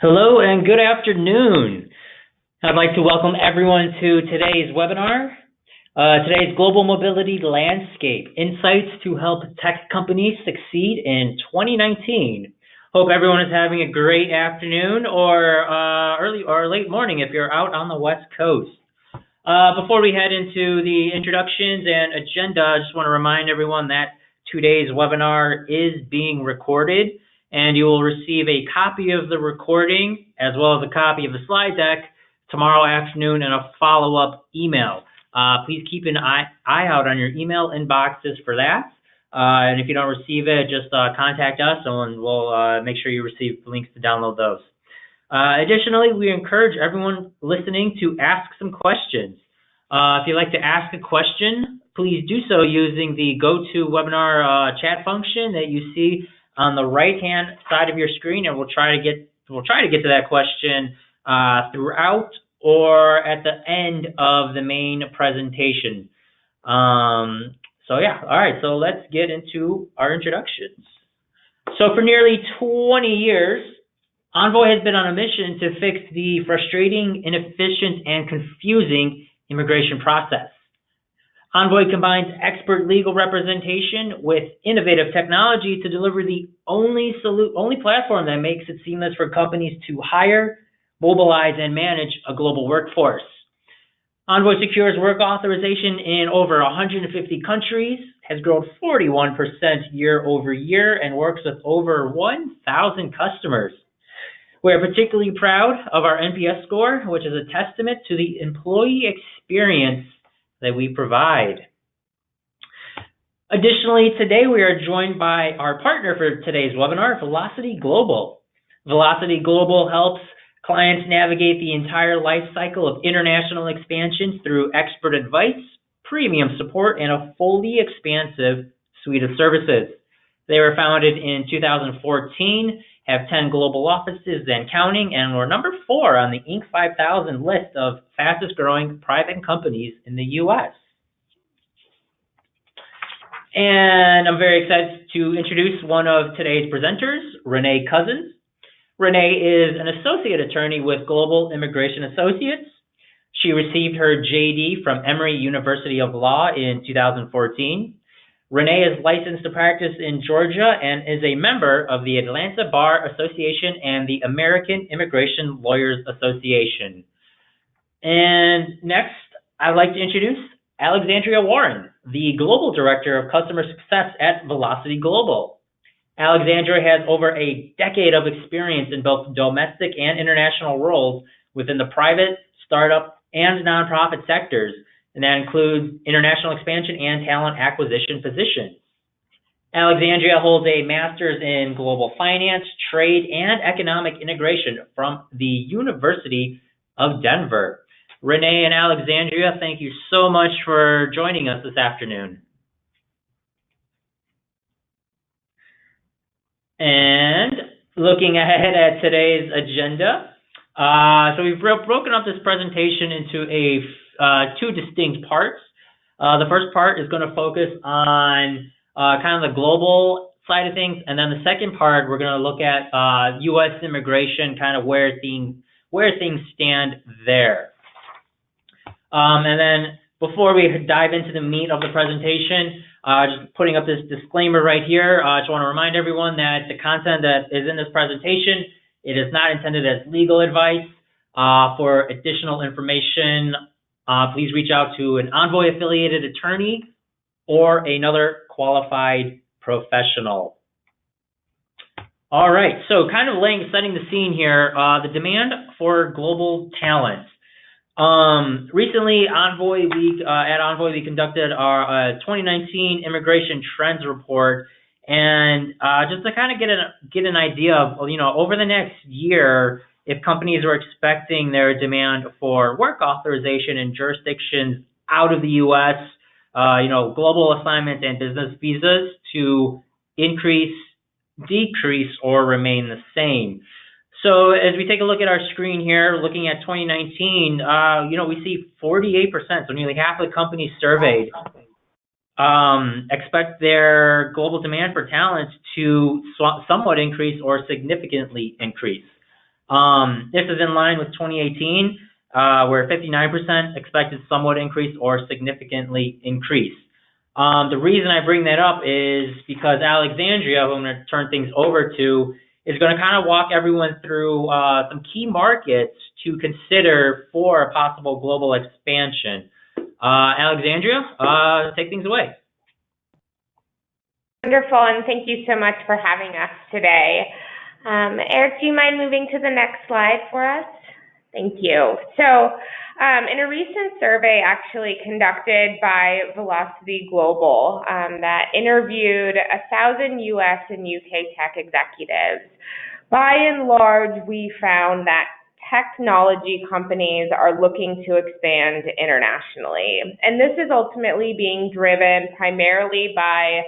Hello and good afternoon. I'd like to welcome everyone to today's webinar, today's Global Mobility Landscape, Insights to Help Tech Companies Succeed in 2019. Hope everyone is having a great afternoon or early or late morning if you're out on the West Coast. Before we head into the introductions and agenda, I just want to remind everyone that today's webinar is being recorded, and you will receive a copy of the recording as well as a copy of the slide deck tomorrow afternoon and a follow-up email. Please keep an eye out on your email inboxes for that. And if you don't receive it, just contact us and we'll make sure you receive links to download those. Additionally, we encourage everyone listening to ask some questions. If you'd like to ask a question, please do so using the GoToWebinar chat function that you see on the right-hand side of your screen, and we'll try to get to that question throughout or at the end of the main presentation. So let's get into our introductions. So for nearly 20 years, Envoy has been on a mission to fix the frustrating, inefficient, and confusing immigration process. Envoy combines expert legal representation with innovative technology to deliver the only platform that makes it seamless for companies to hire, mobilize, and manage a global workforce. Envoy secures work authorization in over 150 countries, has grown 41% year over year, and works with over 1,000 customers. We are particularly proud of our NPS score, which is a testament to the employee experience that we provide. Additionally, today we are joined by our partner for today's webinar, Velocity Global. Velocity Global helps clients navigate the entire life cycle of international expansion through expert advice, premium support, and a fully expansive suite of services. They were founded in 2014, have 10 global offices and counting, and were number 4 on the Inc. 5000 list of fastest growing private companies in the U.S. And I'm very excited to introduce one of today's presenters, Renee Cousins. Renee is an associate attorney with Global Immigration Associates. She received her JD from Emory University of Law in 2014. Renee is licensed to practice in Georgia and is a member of the Atlanta Bar Association and the American Immigration Lawyers Association. And next, I'd like to introduce Alexandria Warren, the Global Director of Customer Success at Velocity Global. Alexandria has over a decade of experience in both domestic and international roles within the private, startup, and nonprofit sectors, and that includes international expansion and talent acquisition positions. Alexandria holds a master's in global finance, trade, and economic integration from the University of Denver. Renee and Alexandria, thank you so much for joining us this afternoon. And looking ahead at today's agenda, so we've broken up this presentation into two distinct parts. The first part is going to focus on kind of the global side of things, and then the second part we're going to look at U.S. immigration, kind of where things stand there. And then before we dive into the meat of the presentation, just putting up this disclaimer right here. I just want to remind everyone that the content that is in this presentation, it is not intended as legal advice. For additional information, please reach out to an Envoy affiliated attorney or another qualified professional. All right, so kind of setting the scene here, the demand for global talent. Recently, at Envoy, we conducted our 2019 Immigration Trends Report, and just to kind of get an idea of, over the next year, if companies are expecting their demand for work authorization in jurisdictions out of the U.S., global assignments and business visas to increase, decrease, or remain the same. So as we take a look at our screen here, looking at 2019, we see 48%, so nearly half of the companies surveyed, expect their global demand for talent to somewhat increase or significantly increase. This is in line with 2018, where 59% expected somewhat increase or significantly increase. The reason I bring that up is because Alexandria, who I'm going to turn things over to, is going to kind of walk everyone through some key markets to consider for a possible global expansion. Alexandria, take things away. Wonderful, and thank you so much for having us today. Eric, do you mind moving to the next slide for us? Thank you. So, in a recent survey actually conducted by Velocity Global that interviewed 1,000 US and UK tech executives, by and large, we found that technology companies are looking to expand internationally. And this is ultimately being driven primarily by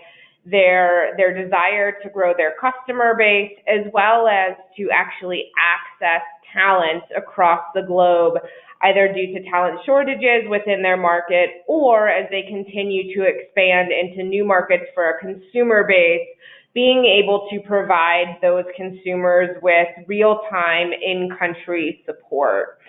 their desire to grow their customer base, as well as to actually access talent across the globe, either due to talent shortages within their market or as they continue to expand into new markets for a consumer base, being able to provide those consumers with real-time in-country support.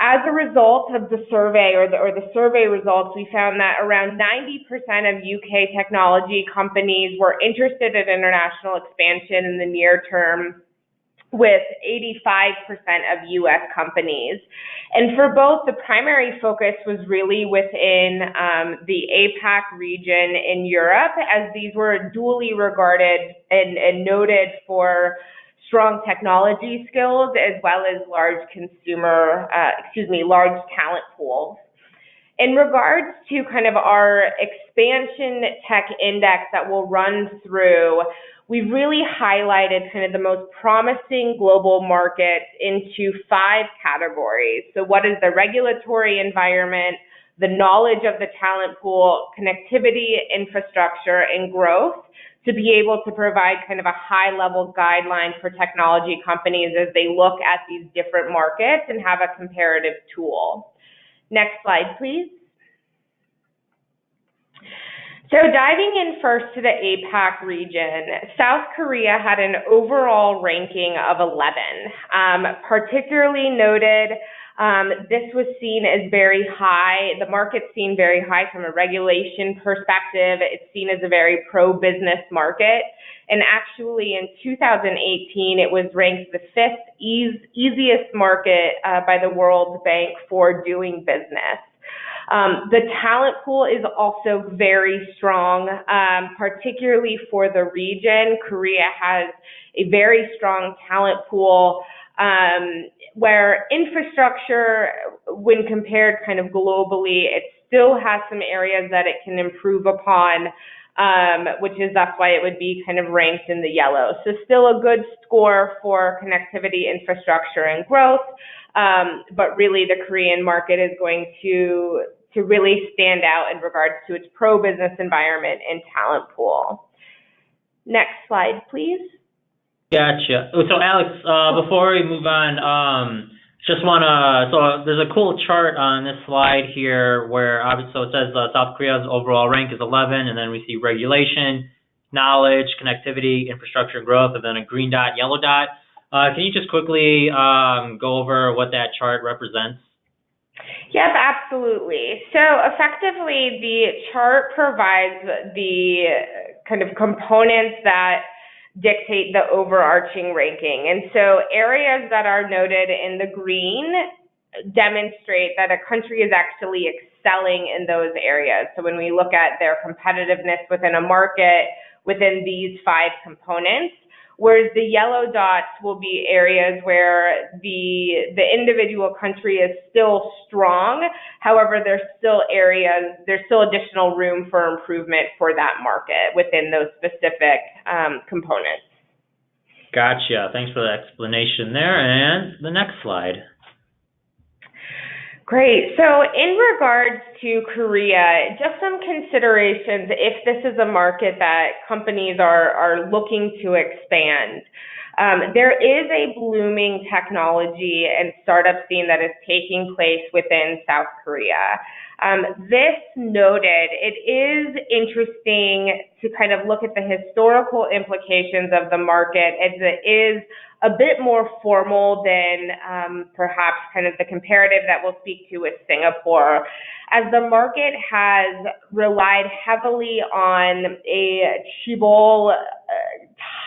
As a result of the survey or the survey results, we found that around 90% of UK technology companies were interested in international expansion in the near term, with 85% of US companies. And for both, the primary focus was really within the APAC region in Europe, as these were duly regarded and noted for strong technology skills, as well as large large talent pools. In regards to kind of our expansion tech index that we'll run through, we've really highlighted kind of the most promising global markets into 5 categories. So what is the regulatory environment, the knowledge of the talent pool, connectivity, infrastructure, and growth, to be able to provide kind of a high-level guideline for technology companies as they look at these different markets and have a comparative tool. Next slide, please. So diving in first to the APAC region, South Korea had an overall ranking of 11. Particularly noted, this was seen as very high. The market's seen very high from a regulation perspective. It's seen as a very pro-business market. And actually in 2018, it was ranked the 5th easiest market by the World Bank for doing business. The talent pool is also very strong, particularly for the region. Korea has a very strong talent pool where infrastructure, when compared kind of globally, it still has some areas that it can improve upon, that's why it would be kind of ranked in the yellow. So still a good score for connectivity, infrastructure, and growth, but really the Korean market is going to really stand out in regards to its pro-business environment and talent pool. Next slide, please. Gotcha. So Alex, before we move on, so there's a cool chart on this slide here where so it says South Korea's overall rank is 11, and then we see regulation, knowledge, connectivity, infrastructure, and growth, and then a green dot, yellow dot. Can you just quickly go over what that chart represents? Yep, absolutely. So effectively, the chart provides the kind of components that dictate the overarching ranking. And so areas that are noted in the green demonstrate that a country is actually excelling in those areas. So when we look at their competitiveness within a market within these 5 components, whereas the yellow dots will be areas where the individual country is still strong. However, there's still additional room for improvement for that market within those specific components. Gotcha. Thanks for the explanation there. And the next slide. Great. So in regards to Korea, just some considerations if this is a market that companies are looking to expand. There is a blooming technology and startup scene that is taking place within South Korea. This noted, it is interesting to kind of look at the historical implications of the market, as it is a bit more formal than perhaps kind of the comparative that we'll speak to with Singapore, as the market has relied heavily on a chaebol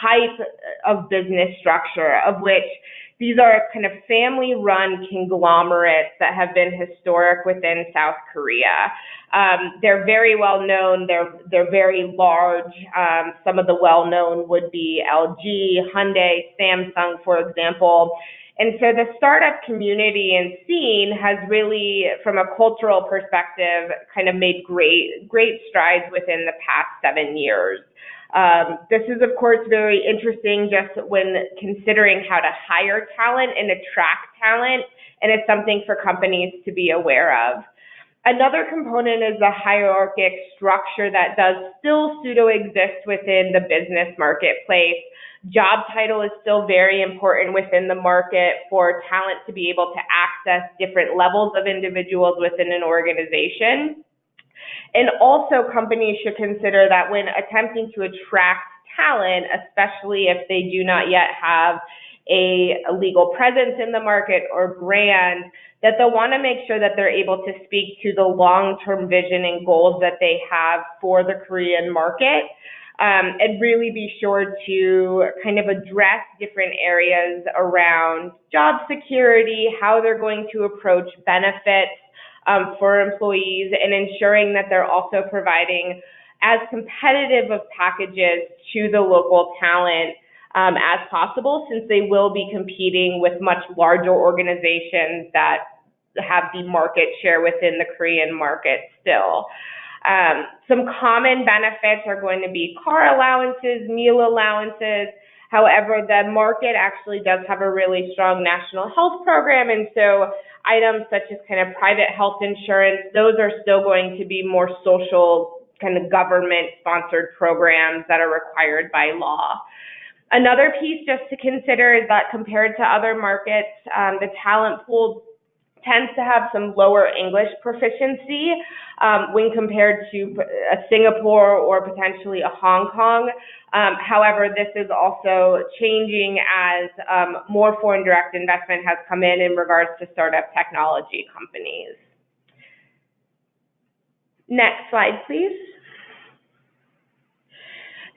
type of business structure, of which these are kind of family-run conglomerates that have been historic within South Korea. They're very well known. They're very large. Some of the well-known would be LG, Hyundai, Samsung, for example. And so the startup community and scene has really, from a cultural perspective, kind of made great strides within the past 7 years. This is, of course, very interesting just when considering how to hire talent and attract talent, and it's something for companies to be aware of. Another component is the hierarchic structure that does still pseudo-exist within the business marketplace. Job title is still very important within the market for talent to be able to access different levels of individuals within an organization. And also, companies should consider that when attempting to attract talent, especially if they do not yet have a legal presence in the market or brand, that they'll want to make sure that they're able to speak to the long-term vision and goals that they have for the Korean market, and really be sure to kind of address different areas around job security, how they're going to approach benefits for employees, and ensuring that they're also providing as competitive of packages to the local talent as possible, since they will be competing with much larger organizations that have the market share within the Korean market still. Some common benefits are going to be car allowances, meal allowances. However, the market actually does have a really strong national health program, and so items such as kind of private health insurance, those are still going to be more social kind of government-sponsored programs that are required by law. Another piece just to consider is that compared to other markets, the talent pool tends to have some lower English proficiency when compared to a Singapore or potentially a Hong Kong. However, this is also changing as more foreign direct investment has come in regards to startup technology companies. Next slide, please.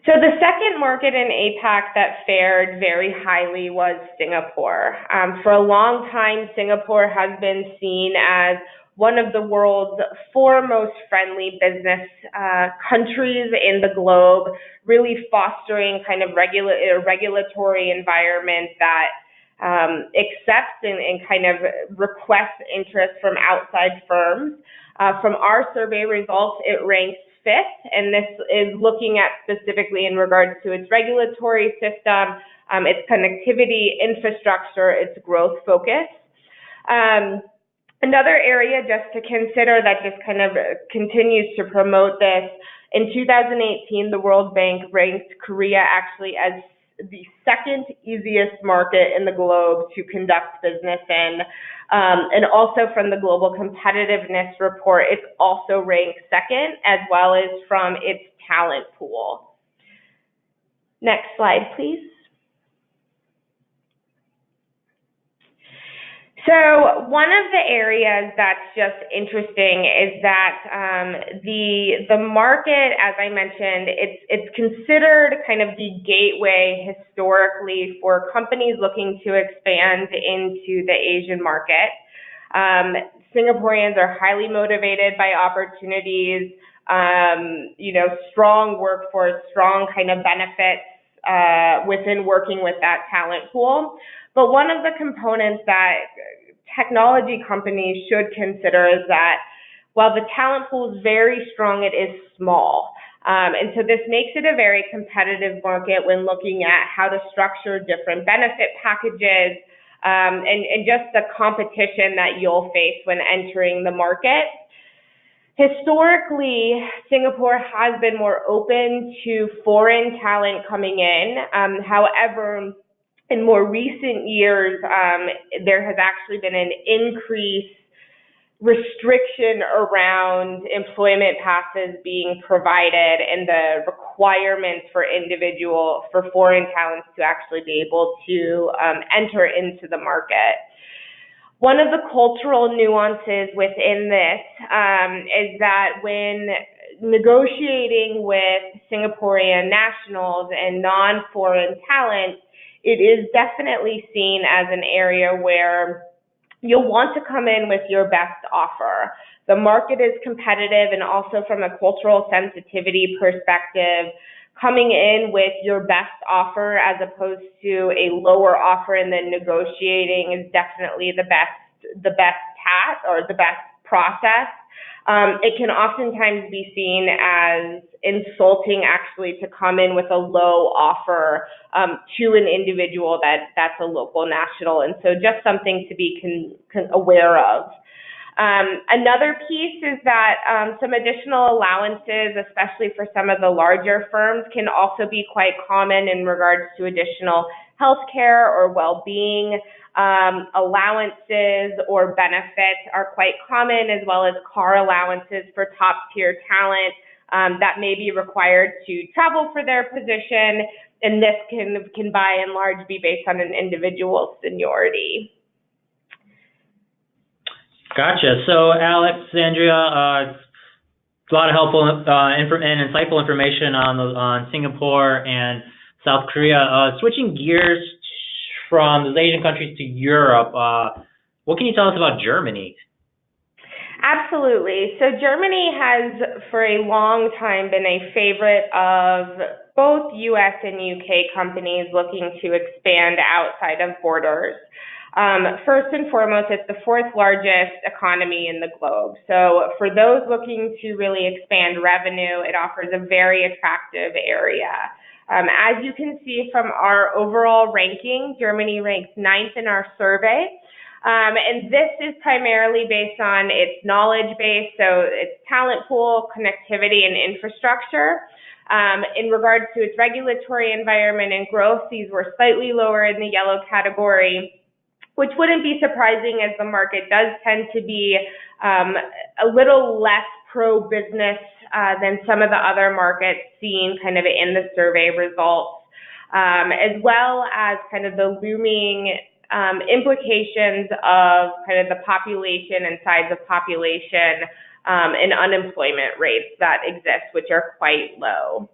So the second market in APAC that fared very highly was Singapore. For a long time, Singapore has been seen as one of the world's foremost friendly business countries in the globe, really fostering kind of regulatory environment that accepts and kind of requests interest from outside firms. From our survey results, it ranks 5th, and this is looking at specifically in regards to its regulatory system, its connectivity, infrastructure, its growth focus. Another area just to consider that just kind of continues to promote this, in 2018, the World Bank ranked Korea actually as the second easiest market in the globe to conduct business in. And also from the Global Competitiveness Report, it's also ranked second, as well as from its talent pool. Next slide, please. So one of the areas that's just interesting is that the market, as I mentioned, it's considered kind of the gateway historically for companies looking to expand into the Asian market. Singaporeans are highly motivated by opportunities, strong workforce, strong kind of benefits within working with that talent pool. But one of the components that technology companies should consider is that while the talent pool is very strong, it is small. And so this makes it a very competitive market when looking at how to structure different benefit packages and just the competition that you'll face when entering the market. Historically, Singapore has been more open to foreign talent coming in. However, in more recent years, there has actually been an increase restriction around employment passes being provided and the requirements for foreign talents to actually be able to enter into the market. One of the cultural nuances within this is that when negotiating with Singaporean nationals and non-foreign talent, it is definitely seen as an area where you'll want to come in with your best offer. The market is competitive, and also from a cultural sensitivity perspective, coming in with your best offer as opposed to a lower offer and then negotiating is definitely the best task or the best process. It can oftentimes be seen as insulting actually to come in with a low offer to an individual that's a local national, and so just something to be aware of. Another piece is that some additional allowances, especially for some of the larger firms, can also be quite common in regards to additional healthcare or well-being. Allowances or benefits are quite common, as well as car allowances for top-tier talent that may be required to travel for their position, and this can by and large be based on an individual's seniority. Gotcha. So, Alexandria, a lot of helpful and insightful information on Singapore and South Korea. Switching gears from those Asian countries to Europe, what can you tell us about Germany? Absolutely. So Germany has for a long time been a favorite of both U.S. and U.K. companies looking to expand outside of borders. First and foremost, it's the fourth largest economy in the globe. So for those looking to really expand revenue, it offers a very attractive area. As you can see from our overall ranking, Germany ranks 9th in our survey. And this is primarily based on its knowledge base, so its talent pool, connectivity, and infrastructure. In regards to its regulatory environment and growth, these were slightly lower in the yellow category, which wouldn't be surprising as the market does tend to be a little less pro-business than some of the other markets seen kind of in the survey results, as well as kind of the looming implications of kind of the population and size of population and unemployment rates that exist, which are quite low.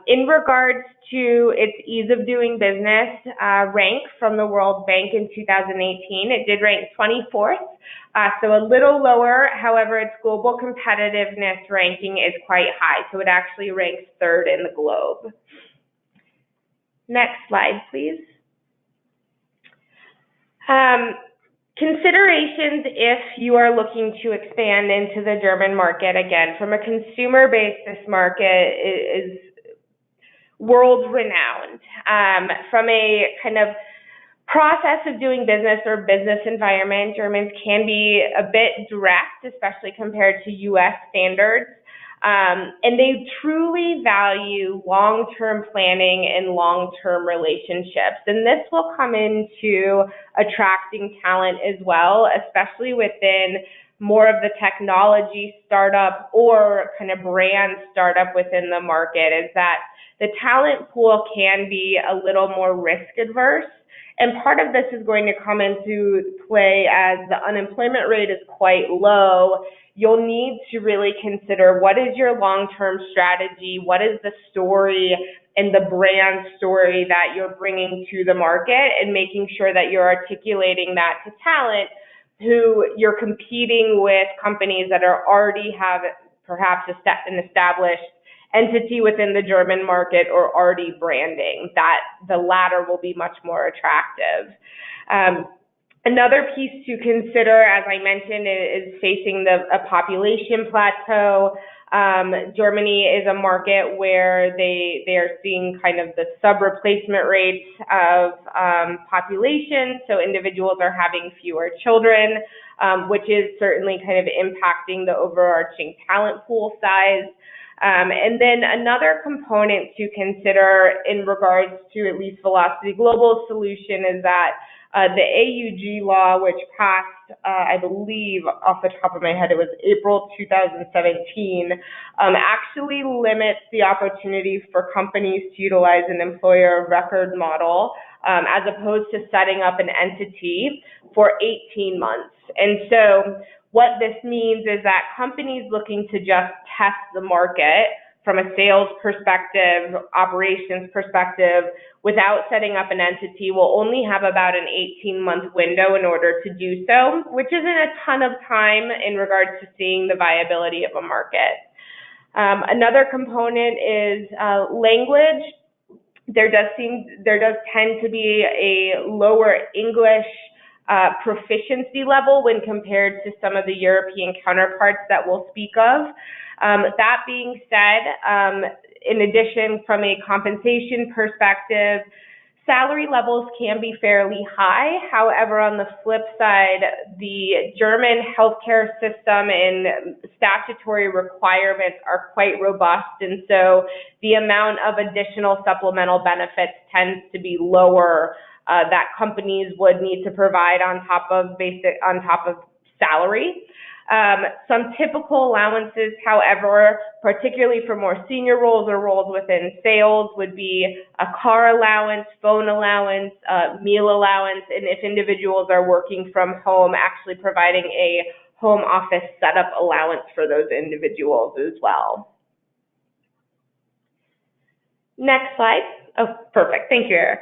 In regards to its ease of doing business rank from the World Bank in 2018, it did rank 24th, so a little lower. However, its global competitiveness ranking is quite high, so it actually ranks 3rd in the globe. Next slide, please. Considerations if you are looking to expand into the German market. Again, from a consumer base, this market is world-renowned. From a kind of process of doing business or business environment, Germans can be a bit direct, especially compared to U.S. standards. And they truly value long-term planning and long-term relationships. And this will come into attracting talent as well, especially within more of the technology startup or kind of brand startup within the market, is that the talent pool can be a little more risk adverse. And part of this is going to come into play as the unemployment rate is quite low. You'll need to really consider what is your long-term strategy, what is the story and the brand story that you're bringing to the market, and making sure that you're articulating that to talent who you're competing with companies that are already have perhaps an established entity within the German market or already branding. That the latter will be much more attractive. Another piece to consider, as I mentioned, is facing a population plateau. Germany is a market where they are seeing kind of the sub-replacement rates of population, so individuals are having fewer children, which is certainly kind of impacting the overarching talent pool size. And then another component to consider in regards to at least Velocity Global's solution is that The AUG law, which passed, I believe, off the top of my head, it was April 2017, actually limits the opportunity for companies to utilize an employer of record model as opposed to setting up an entity for 18 months. And so what this means is that companies looking to just test the market from a sales perspective, operations perspective, without setting up an entity will only have about an 18-month window in order to do so, which isn't a ton of time in regards to seeing the viability of a market. Another component is language. There does tend to be a lower English proficiency level when compared to some of the European counterparts that we'll speak of. That being said, in addition, from a compensation perspective, salary levels can be fairly high. However, on the flip side, the German healthcare system and statutory requirements are quite robust, and so the amount of additional supplemental benefits tends to be lower that companies would need to provide on top of salary. Some typical allowances, however, particularly for more senior roles or roles within sales, would be a car allowance, phone allowance, meal allowance, and if individuals are working from home, actually providing a home office setup allowance for those individuals as well. Next slide. Oh, perfect. Thank you, Eric.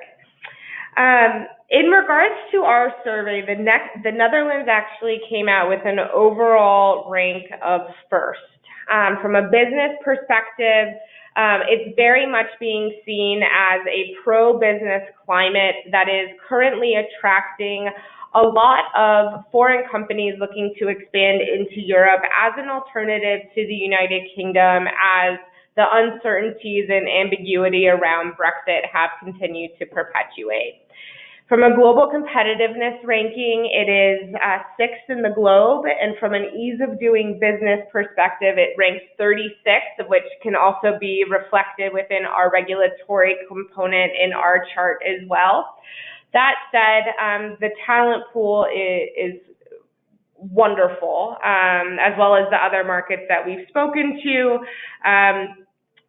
In regards to our survey, the Netherlands actually came out with an overall rank of first. From a business perspective, it's very much being seen as a pro-business climate that is currently attracting a lot of foreign companies looking to expand into Europe as an alternative to the United Kingdom, as the uncertainties and ambiguity around Brexit have continued to perpetuate. From a global competitiveness ranking, it is sixth in the globe, and from an ease of doing business perspective, it ranks 36th, which can also be reflected within our regulatory component in our chart as well. That said, the talent pool is wonderful, as well as the other markets that we've spoken to.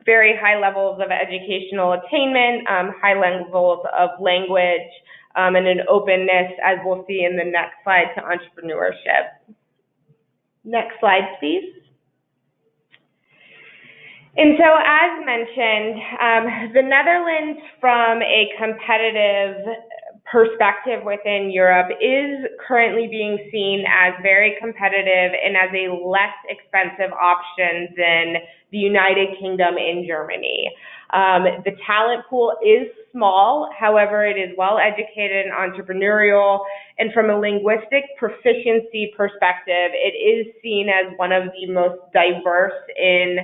Very high levels of educational attainment, high levels of language, and an openness, as we'll see in the next slide, to entrepreneurship. Next slide, please. And so, as mentioned, the Netherlands, from a competitive perspective within Europe, is currently being seen as very competitive and as a less expensive option than the United Kingdom and Germany. The talent pool is small, however, it is well educated and entrepreneurial, and from a linguistic proficiency perspective, it is seen as one of the most diverse in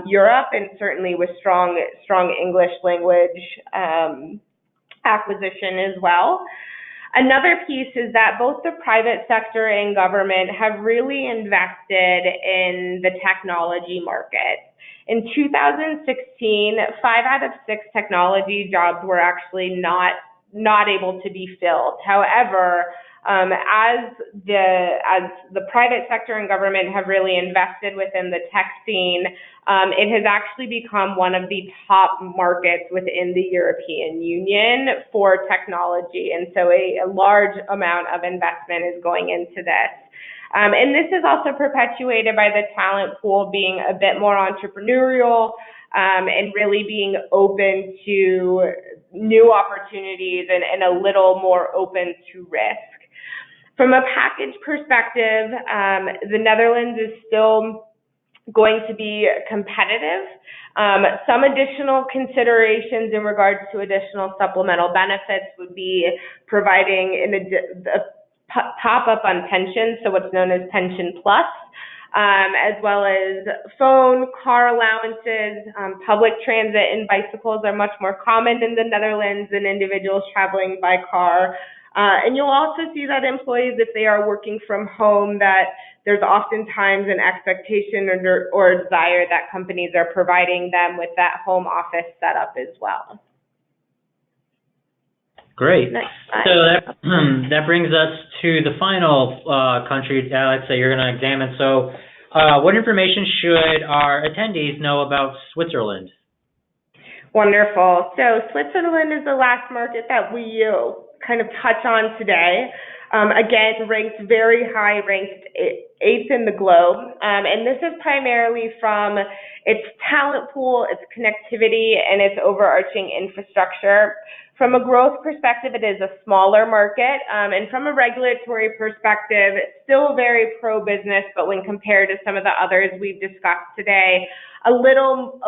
Europe, and certainly with strong English language acquisition as well. Another piece is that both the private sector and government have really invested in the technology market. In 2016, 5 out of 6 technology jobs were actually not able to be filled. However, as the private sector and government have really invested within the tech scene, it has actually become one of the top markets within the European Union for technology, and so a large amount of investment is going into this. And this is also perpetuated by the talent pool being a bit more entrepreneurial and really being open to new opportunities and a little more open to risk. From a package perspective, the Netherlands is still going to be competitive. Some additional considerations in regards to additional supplemental benefits would be providing a top-up on pension, so what's known as Pension Plus, as well as phone, car allowances. Public transit and bicycles are much more common in the Netherlands than individuals traveling by car. And you'll also see that employees, if they are working from home, that there's oftentimes an expectation or a desire that companies are providing them with that home office setup as well. Great. Next slide. So that that brings us to the final country, Alex, that you're going to examine. So, what information should our attendees know about Switzerland? Wonderful. So Switzerland is the last market that we kind of touch on today. Again, ranked very high, ranked eighth in the globe. And this is primarily from its talent pool, its connectivity, and its overarching infrastructure. From a growth perspective, it is a smaller market. And from a regulatory perspective, it's still very pro-business, but when compared to some of the others we've discussed today, a little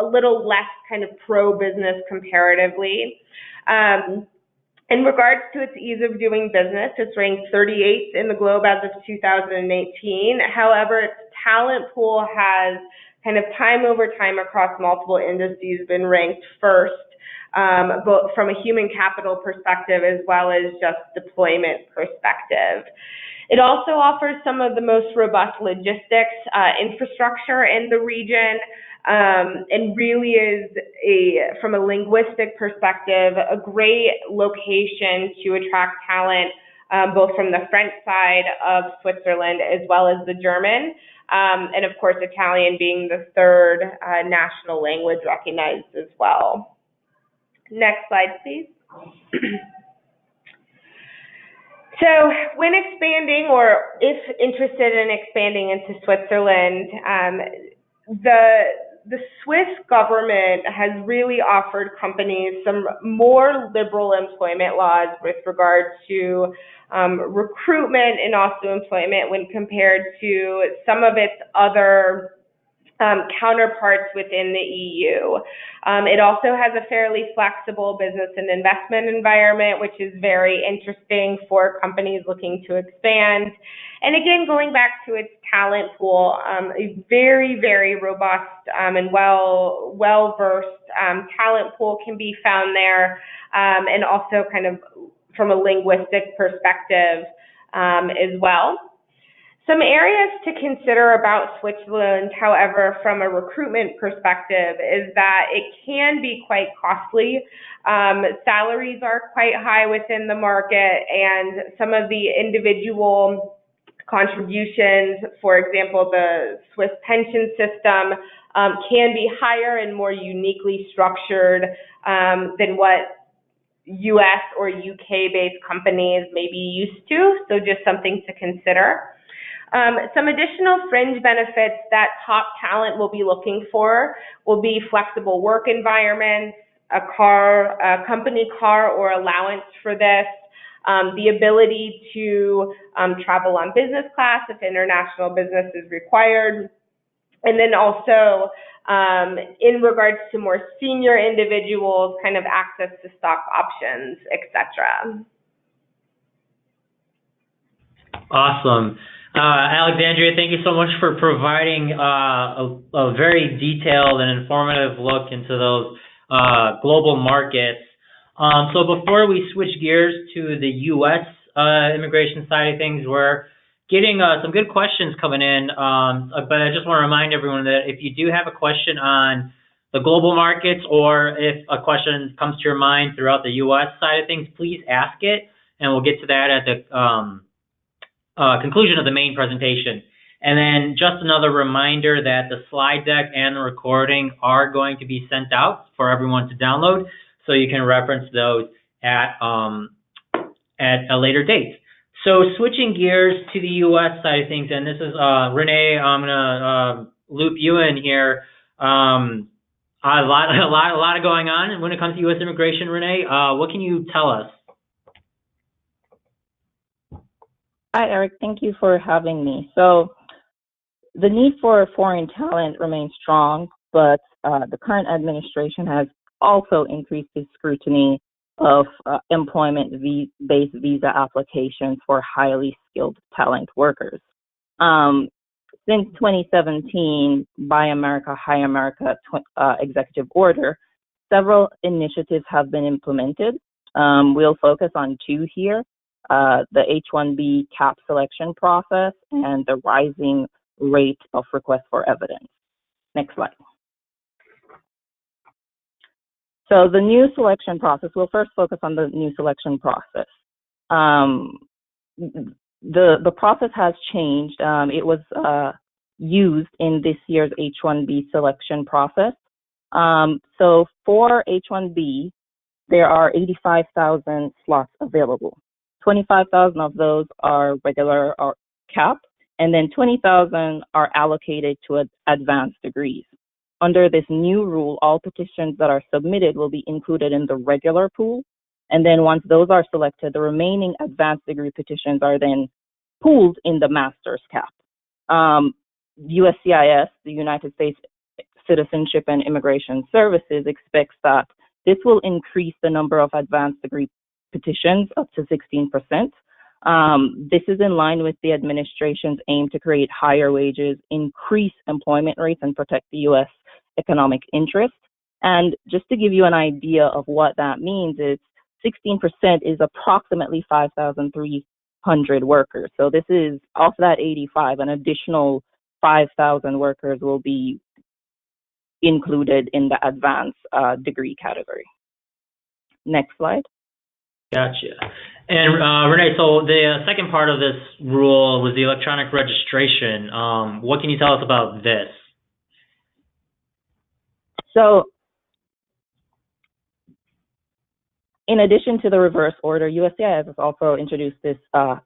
less kind of pro-business comparatively. In regards to its ease of doing business, it's ranked 38th in the globe as of 2018. However, its talent pool has kind of time over time across multiple industries been ranked first, both from a human capital perspective as well as just deployment perspective. It also offers some of the most robust logistics infrastructure in the region, and really is, from a linguistic perspective, a great location to attract talent, both from the French side of Switzerland as well as the German, and of course Italian being the third national language recognized as well. Next slide, please. So when expanding, or if interested in expanding into Switzerland, the Swiss government has really offered companies some more liberal employment laws with regard to recruitment and also employment when compared to some of its other counterparts within the EU. It also has a fairly flexible business and investment environment, which is very interesting for companies looking to expand. And again, going back to its talent pool, a very, very robust and well-versed talent pool can be found there, and also kind of from a linguistic perspective as well. Some areas to consider about Switzerland, however, from a recruitment perspective, is that it can be quite costly. Salaries are quite high within the market, and some of the individual contributions, for example, the Swiss pension system, can be higher and more uniquely structured than what US or UK-based companies may be used to, so just something to consider. Some additional fringe benefits that top talent will be looking for will be flexible work environments, a company car or allowance for this, the ability to travel on business class if international business is required, and then also in regards to more senior individuals, kind of access to stock options, etc. Awesome. Alexandria, thank you so much for providing a very detailed and informative look into those global markets. So before we switch gears to the U.S. Immigration side of things, we're getting some good questions coming in, but I just want to remind everyone that if you do have a question on the global markets, or if a question comes to your mind throughout the U.S. side of things, please ask it, and we'll get to that at the conclusion of the main presentation. And then just another reminder that the slide deck and the recording are going to be sent out for everyone to download, so you can reference those at a later date. So switching gears to the U.S. side of things, and this is Renee, I'm gonna loop you in here. A lot of going on when it comes to U.S. immigration. Renee, what can you tell us? Hi, Eric. Thank you for having me. So the need for foreign talent remains strong, but the current administration has also increased its scrutiny of employment-based visa applications for highly skilled talent workers. Since 2017, Buy America, Hire America executive order, several initiatives have been implemented. We'll focus on two here. The H-1B cap selection process and the rising rate of requests for evidence. Next slide. So the new selection process, we'll first focus on the new selection process. The process has changed. It was used in this year's H-1B selection process. So for H-1B, there are 85,000 slots available. 25,000 of those are regular or cap, and then 20,000 are allocated to advanced degrees. Under this new rule, all petitions that are submitted will be included in the regular pool, and then once those are selected, the remaining advanced degree petitions are then pooled in the master's cap. USCIS, the United States Citizenship and Immigration Services, expects that this will increase the number of advanced degree petitions up to 16%. This is in line with the administration's aim to create higher wages, increase employment rates, and protect the U.S. economic interest. And just to give you an idea of what that means, is 16% is approximately 5,300 workers. So this is, off that 85, an additional 5,000 workers will be included in the advanced degree category. Next slide. Gotcha. And Renee, so the second part of this rule was the electronic registration. What can you tell us about this? So, in addition to the reverse order, USCIS has also introduced this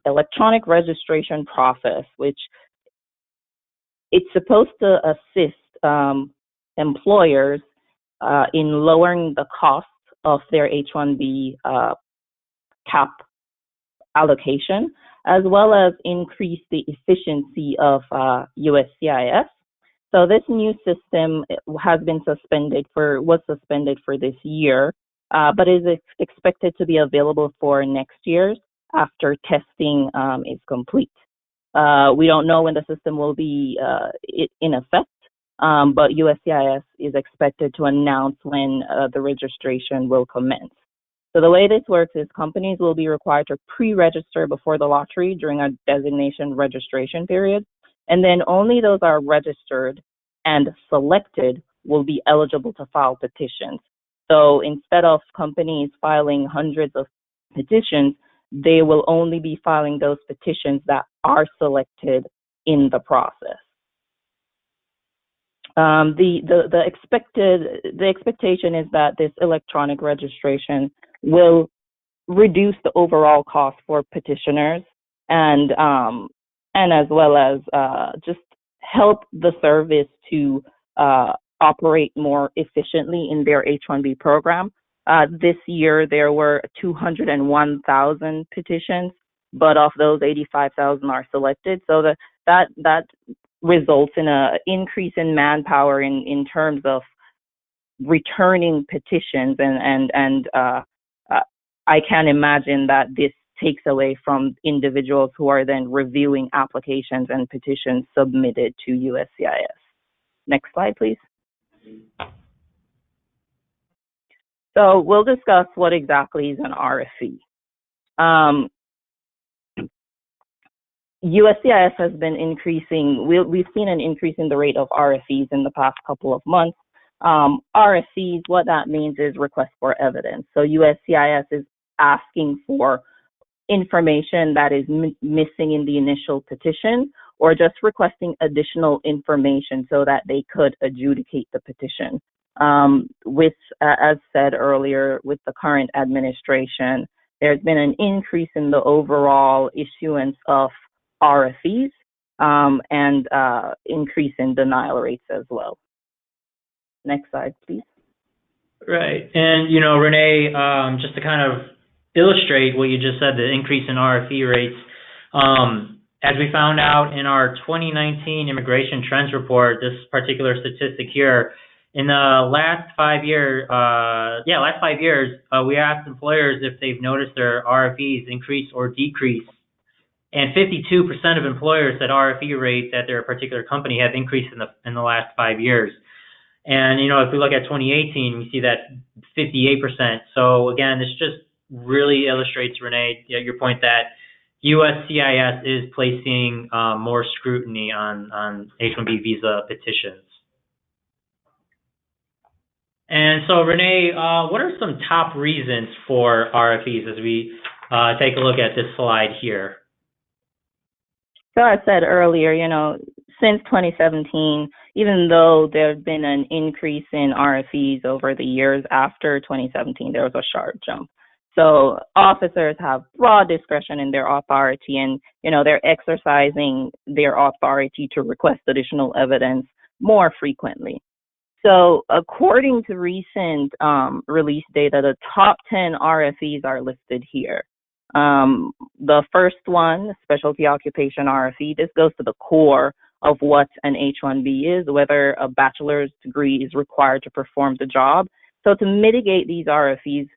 electronic registration process, which it's supposed to assist employers in lowering the cost of their H-1B cap allocation, as well as increase the efficiency of USCIS. So this new system was suspended for this year, but is expected to be available for next year after testing is complete. We don't know when the system will be in effect, but USCIS is expected to announce when the registration will commence. So the way this works is companies will be required to pre-register before the lottery during a designation registration period, and then only those are registered and selected will be eligible to file petitions. So instead of companies filing hundreds of petitions, they will only be filing those petitions that are selected in the process. The expectation is that this electronic registration will reduce the overall cost for petitioners and as well as just help the service to operate more efficiently in their H-1B program. This year there were 201,000 petitions, but of those 85,000 are selected. So that results in an increase in manpower in terms of returning petitions, and I can imagine that this takes away from individuals who are then reviewing applications and petitions submitted to USCIS. Next slide, please. So we'll discuss what exactly is an RFE. USCIS has been increasing, we've seen an increase in the rate of RFEs in the past couple of months. RFEs, what that means is request for evidence. So USCIS is asking for information that is missing in the initial petition, or just requesting additional information so that they could adjudicate the petition. As said earlier, with the current administration, there's been an increase in the overall issuance of RFEs and increase in denial rates as well. Next slide, please. Right. And, Renee, just to kind of illustrate what you just said, the increase in RFE rates, as we found out in our 2019 Immigration Trends Report, this particular statistic here, in the last 5 years, we asked employers if they've noticed their RFEs increase or decrease. And 52% of employers said RFE rates at their particular company have increased in the last 5 years. And, if we look at 2018, we see that 58%. So again, this just really illustrates, Renee, your point that USCIS is placing more scrutiny on H-1B visa petitions. And so, Renee, what are some top reasons for RFEs as we take a look at this slide here? So I said earlier, since 2017, even though there's been an increase in RFEs over the years after 2017, there was a sharp jump. So officers have broad discretion in their authority, and they're exercising their authority to request additional evidence more frequently. So according to recent release data, the top 10 RFEs are listed here. The first one, specialty occupation RFE, this goes to the core of what an H-1B is, whether a bachelor's degree is required to perform the job. So to mitigate these RFEs,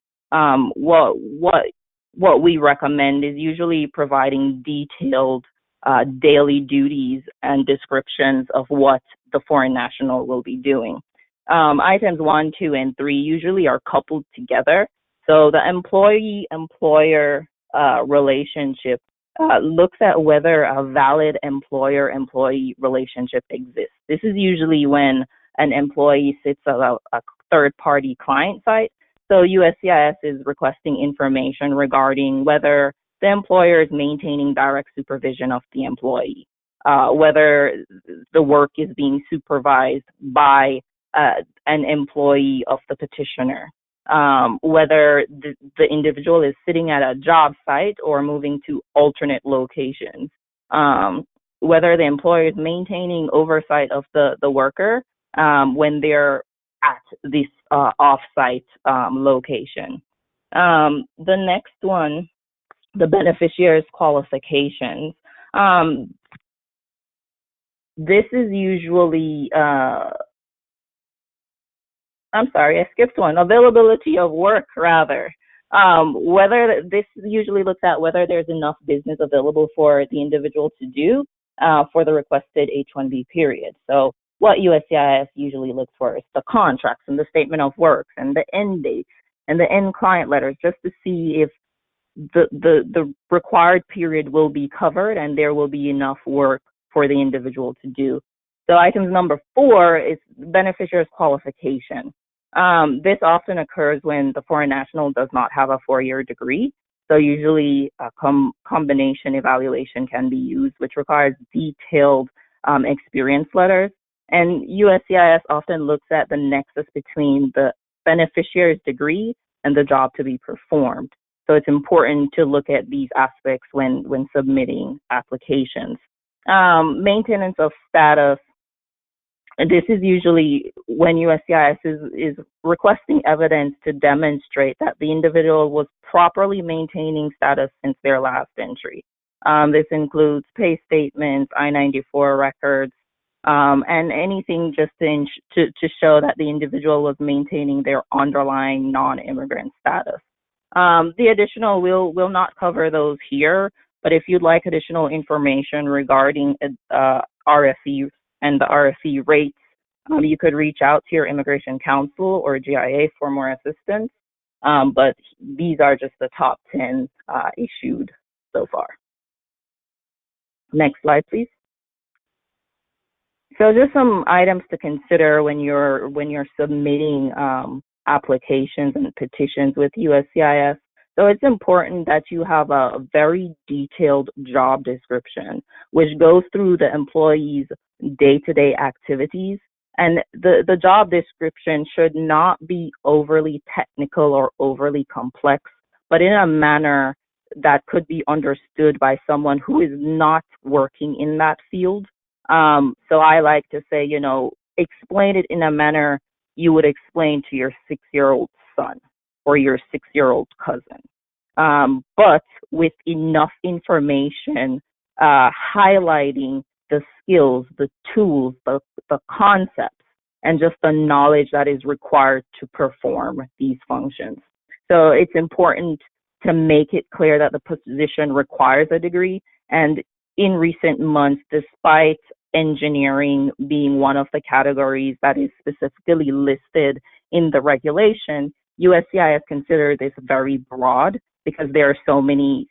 what we recommend is usually providing detailed daily duties and descriptions of what the foreign national will be doing. Items 1, 2, and 3 usually are coupled together. So the employee-employer relationship looks at whether a valid employer-employee relationship exists. This is usually when an employee sits at a third-party client site. So USCIS is requesting information regarding whether the employer is maintaining direct supervision of the employee, whether the work is being supervised by an employee of the petitioner, whether the individual is sitting at a job site or moving to alternate locations, whether the employer is maintaining oversight of the worker when they're at this off-site location. The next one, the beneficiary's qualifications. This is usually I'm sorry, I skipped one. Availability of work, rather. Whether this usually looks at whether there's enough business available for the individual to do for the requested H-1B period. So what USCIS usually looks for is the contracts and the statement of work and the end dates and the end client letters, just to see if the required period will be covered and there will be enough work for the individual to do. So items number 4 is beneficiary's qualification. This often occurs when the foreign national does not have a 4-year degree. So usually a combination evaluation can be used, which requires detailed experience letters. And USCIS often looks at the nexus between the beneficiary's degree and the job to be performed. So it's important to look at these aspects when submitting applications. Maintenance of status. This is usually when USCIS is requesting evidence to demonstrate that the individual was properly maintaining status since their last entry. This includes pay statements, I-94 records, and anything just to show that the individual was maintaining their underlying non-immigrant status. The additional will not cover those here, but if you'd like additional information regarding RFE and the RFE rates, you could reach out to your immigration counsel or GIA for more assistance. But these are just the top 10 issued so far. Next slide, please. So just some items to consider when you're submitting applications and petitions with USCIS. So it's important that you have a very detailed job description, which goes through the employee's day-to-day activities. And the job description should not be overly technical or overly complex, but in a manner that could be understood by someone who is not working in that field. So I like to say, explain it in a manner you would explain to your 6-year-old son or your 6-year-old cousin, but with enough information highlighting the skills, the tools, the concepts, and just the knowledge that is required to perform these functions. So it's important to make it clear that the position requires a degree. And in recent months, despite engineering being one of the categories that is specifically listed in the regulation, USCIS considered this very broad because there are so many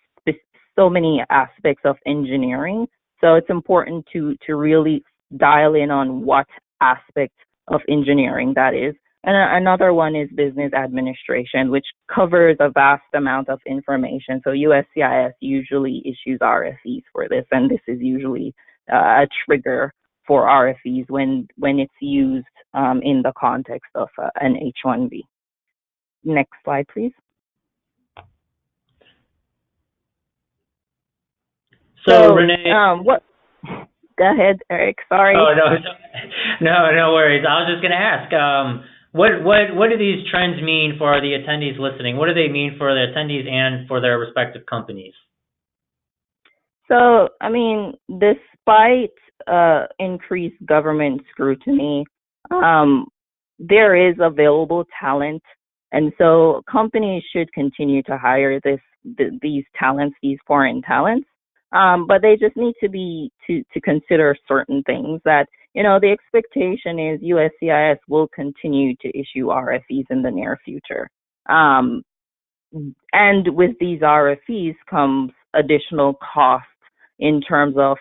aspects of engineering. So it's important to really dial in on what aspect of engineering that is. And another one is business administration, which covers a vast amount of information. So USCIS usually issues RFEs for this, and this is usually a trigger for RFEs when it's used in the context of an H-1B. Next slide, please. So Renee, what? Go ahead, Eric. Sorry. Oh no worries. I was just going to ask, what do these trends mean for the attendees listening? What do they mean for the attendees and for their respective companies? So, I mean, despite increased government scrutiny, there is available talent, and so companies should continue to hire these talents, these foreign talents. But they just need to consider certain things that, the expectation is USCIS will continue to issue RFEs in the near future. And with these RFEs comes additional costs in terms of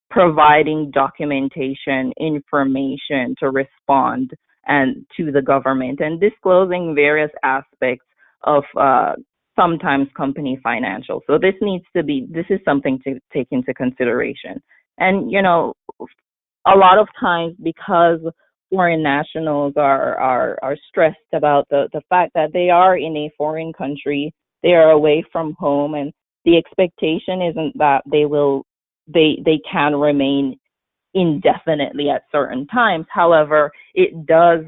providing documentation, information to respond and to the government, and disclosing various aspects of sometimes company financials. So this is something to take into consideration. And, a lot of times, because foreign nationals are stressed about the fact that they are in a foreign country, they are away from home, and the expectation isn't that they can remain indefinitely at certain times. However, it does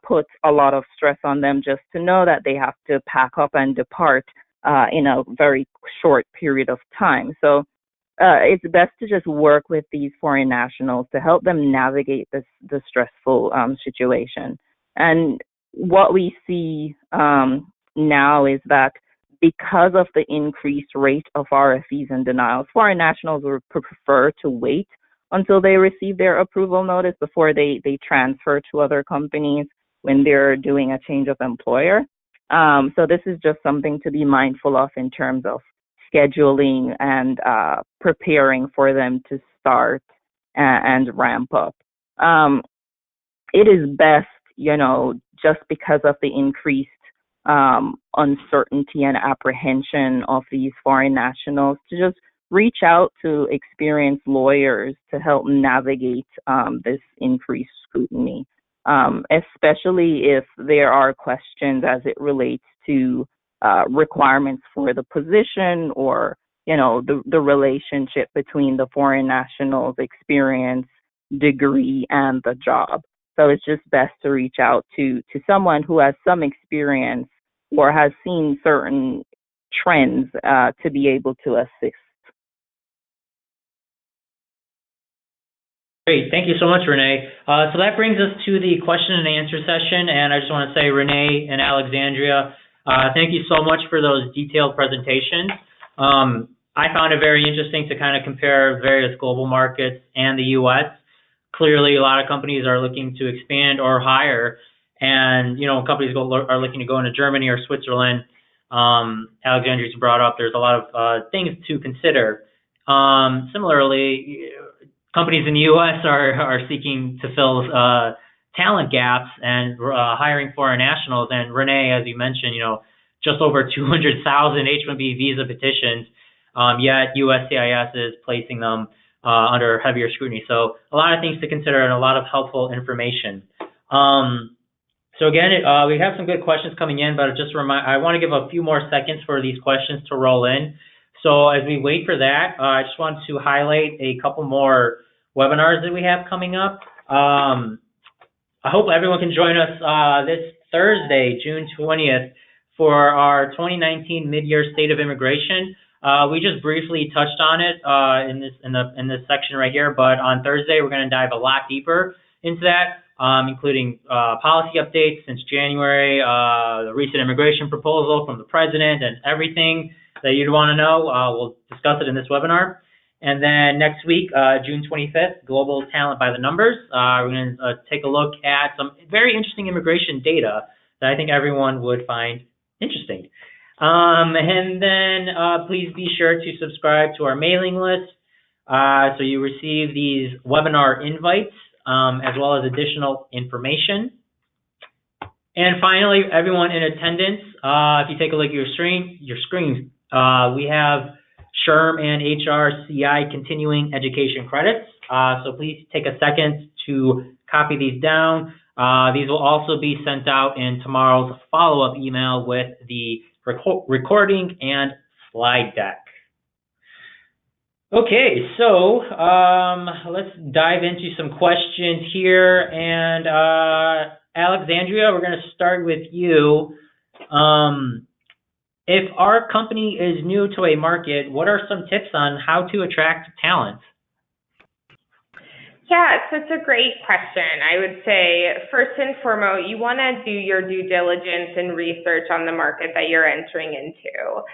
put a lot of stress on them just to know that they have to pack up and depart in a very short period of time. So it's best to just work with these foreign nationals to help them navigate the stressful situation. And what we see now is that because of the increased rate of RFEs and denials, foreign nationals would prefer to wait until they receive their approval notice before they transfer to other companies when they're doing a change of employer. So this is just something to be mindful of in terms of scheduling and preparing for them to start and ramp up. It is best, just because of the increased uncertainty and apprehension of these foreign nationals, to just reach out to experienced lawyers to help navigate this increased scrutiny, especially if there are questions as it relates to requirements for the position or, the relationship between the foreign national's experience, degree, and the job. So it's just best to reach out to someone who has some experience or has seen certain trends to be able to assist. Great. Thank you so much, Renee. So that brings us to the question and answer session. And I just want to say, Renee and Alexandria, thank you so much for those detailed presentations. I found it very interesting to kind of compare various global markets and the U.S. Clearly, a lot of companies are looking to expand or hire, and companies are looking to go into Germany or Switzerland. Alexandria's brought up there's a lot of things to consider. Similarly, companies in the U.S. are seeking to fill talent gaps and hiring foreign nationals. And Renee, as you mentioned, just over 200,000 H-1B visa petitions, yet USCIS is placing them under heavier scrutiny. So a lot of things to consider and a lot of helpful information. So again, we have some good questions coming in, but I want to give a few more seconds for these questions to roll in. So as we wait for that, I just want to highlight a couple more webinars that we have coming up. I hope everyone can join us this Thursday, June 20th, for our 2019 Mid-Year State of Immigration. We just briefly touched on it in this section right here, but on Thursday we're going to dive a lot deeper into that, including policy updates since January, the recent immigration proposal from the president, and everything that you'd want to know. We'll discuss it in this webinar. And then next week, June 25th, Global Talent by the Numbers. We're going to take a look at some very interesting immigration data that I think everyone would find interesting. And then please be sure to subscribe to our mailing list so you receive these webinar invites as well as additional information. And finally, everyone in attendance, if you take a look at your screen, we have SHRM and HRCI continuing education credits. So please take a second to copy these down. These will also be sent out in tomorrow's follow-up email with the recording and slide deck. Okay, so let's dive into some questions here. And Alexandria, we're going to start with you. If our company is new to a market, what are some tips on how to attract talent? Yeah, so it's a great question. I would say, first and foremost, you want to do your due diligence and research on the market that you're entering into.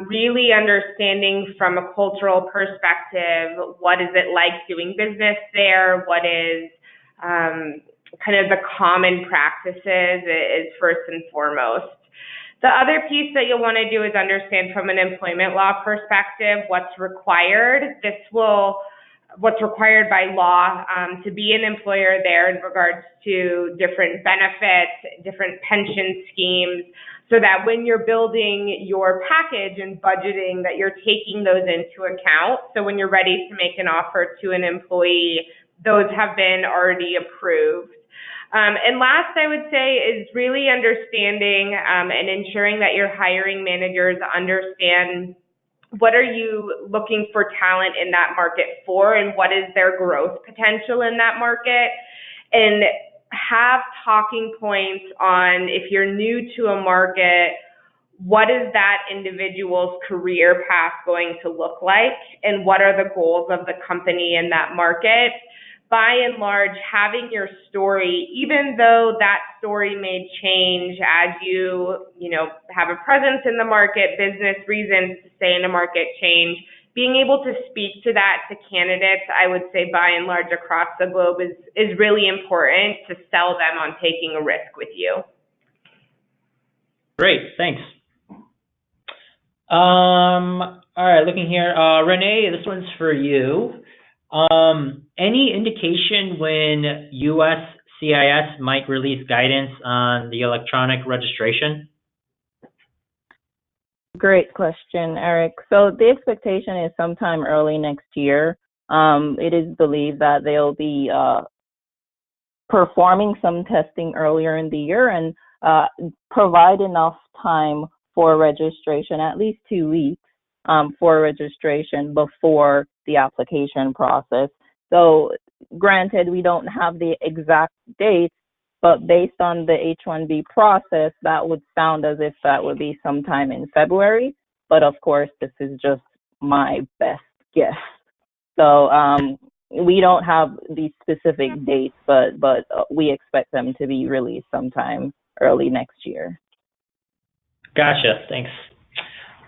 Really understanding from a cultural perspective, what is it like doing business there? What is kind of the common practices is first and foremost. The other piece that you'll want to do is understand from an employment law perspective what's required. What's required by law to be an employer there in regards to different benefits, different pension schemes, so that when you're building your package and budgeting that you're taking those into account. So when you're ready to make an offer to an employee, those have been already approved. And last, I would say, is really understanding and ensuring that your hiring managers understand what are you looking for talent in that market for, and what is their growth potential in that market, and have talking points on, if you're new to a market, what is that individual's career path going to look like, and what are the goals of the company in that market. By and large, having your story, even though that story may change as you have a presence in the market, business reasons to stay in the market change, being able to speak to that to candidates, I would say by and large across the globe is really important to sell them on taking a risk with you. Great, thanks. All right, looking here, Renee, this one's for you. Any indication when USCIS might release guidance on the electronic registration? Great question, Eric. So the expectation is sometime early next year. It is believed that they'll be performing some testing earlier in the year and provide enough time for registration, at least 2 weeks for registration before the application process. So granted, we don't have the exact date, but based on the H-1B process, that would sound as if that would be sometime in February. But of course, this is just my best guess. So we don't have the specific dates, but we expect them to be released sometime early next year. Gotcha, thanks.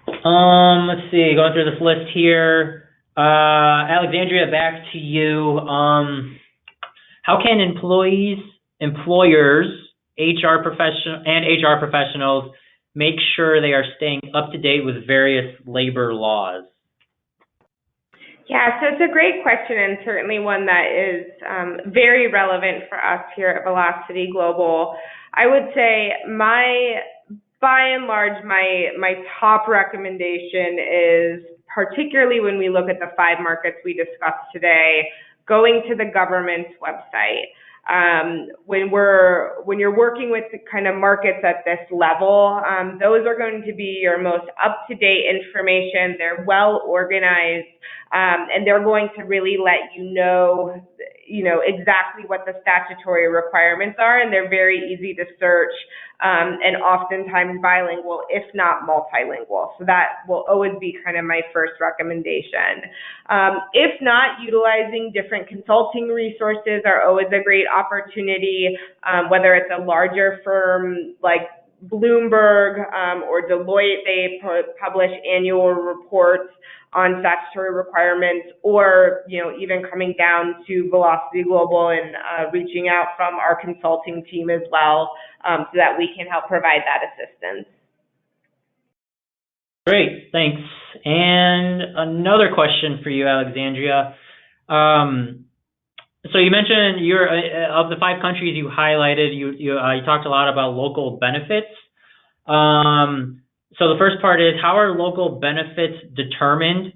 Let's see, going through this list here. Alexandria, back to you. How can employers, HR professionals make sure they are staying up to date with various labor laws? Yeah, so it's a great question, and certainly one that is very relevant for us here at Velocity Global. I would say by and large, my top recommendation is, particularly when we look at the 5 markets we discussed today, going to the government's website. When you're working with the kind of markets at this level, those are going to be your most up-to-date information. They're well organized, and they're going to really let you know exactly what the statutory requirements are, and they're very easy to search, and oftentimes bilingual, if not multilingual. So that will always be kind of my first recommendation. If not, utilizing different consulting resources are always a great opportunity, whether it's a larger firm like Bloomberg or Deloitte. They publish annual reports on statutory requirements, or even coming down to Velocity Global and reaching out from our consulting team as well, so that we can help provide that assistance. Great, thanks. And another question for you, Alexandria. So you mentioned you're of the 5 countries you highlighted, you talked a lot about local benefits. So the first part is, how are local benefits determined?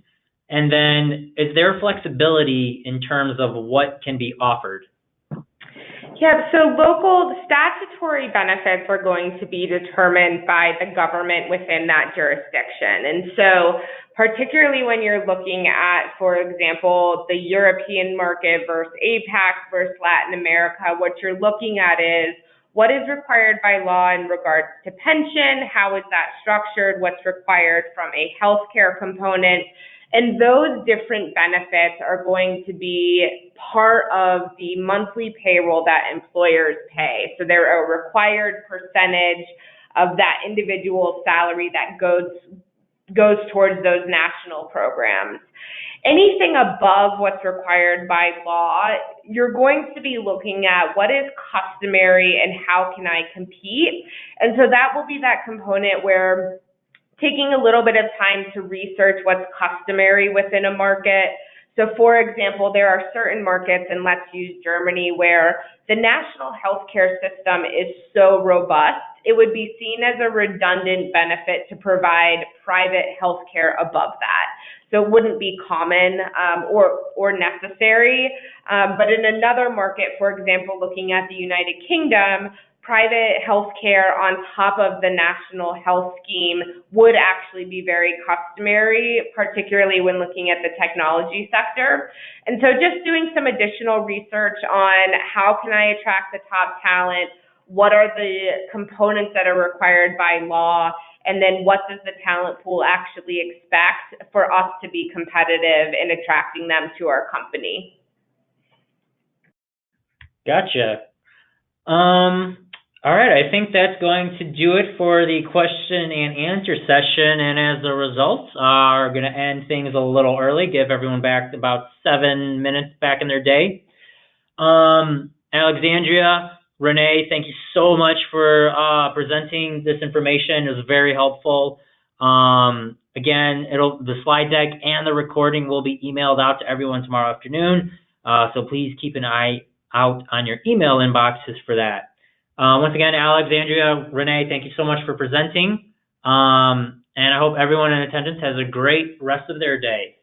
And then is there flexibility in terms of what can be offered? Yeah, so local statutory benefits are going to be determined by the government within that jurisdiction. And so particularly when you're looking at, for example, the European market versus APAC versus Latin America, what you're looking at is what is required by law in regards to pension, how is that structured, what's required from a healthcare component, and those different benefits are going to be part of the monthly payroll that employers pay. So they're a required percentage of that individual salary that goes towards those national programs. Anything above what's required by law, you're going to be looking at what is customary and how can I compete. And so that will be that component where taking a little bit of time to research what's customary within a market. So for example, there are certain markets, and let's use Germany, where the national healthcare system is so robust, it would be seen as a redundant benefit to provide private healthcare above that. So it wouldn't be common or necessary. But in another market, for example, looking at the United Kingdom, private health care on top of the national health scheme would actually be very customary, particularly when looking at the technology sector. And so just doing some additional research on how can I attract the top talent, what are the components that are required by law, and then what does the talent pool actually expect for us to be competitive in attracting them to our company. Gotcha. All right, I think that's going to do it for the question and answer session. And as a result, we're going to end things a little early, give everyone back about 7 minutes back in their day. Alexandria, Renee, thank you so much for presenting this information. It was very helpful. Again, the slide deck and the recording will be emailed out to everyone tomorrow afternoon. So please keep an eye out on your email inboxes for that. Once again, Alexandria, Renee, thank you so much for presenting. And I hope everyone in attendance has a great rest of their day.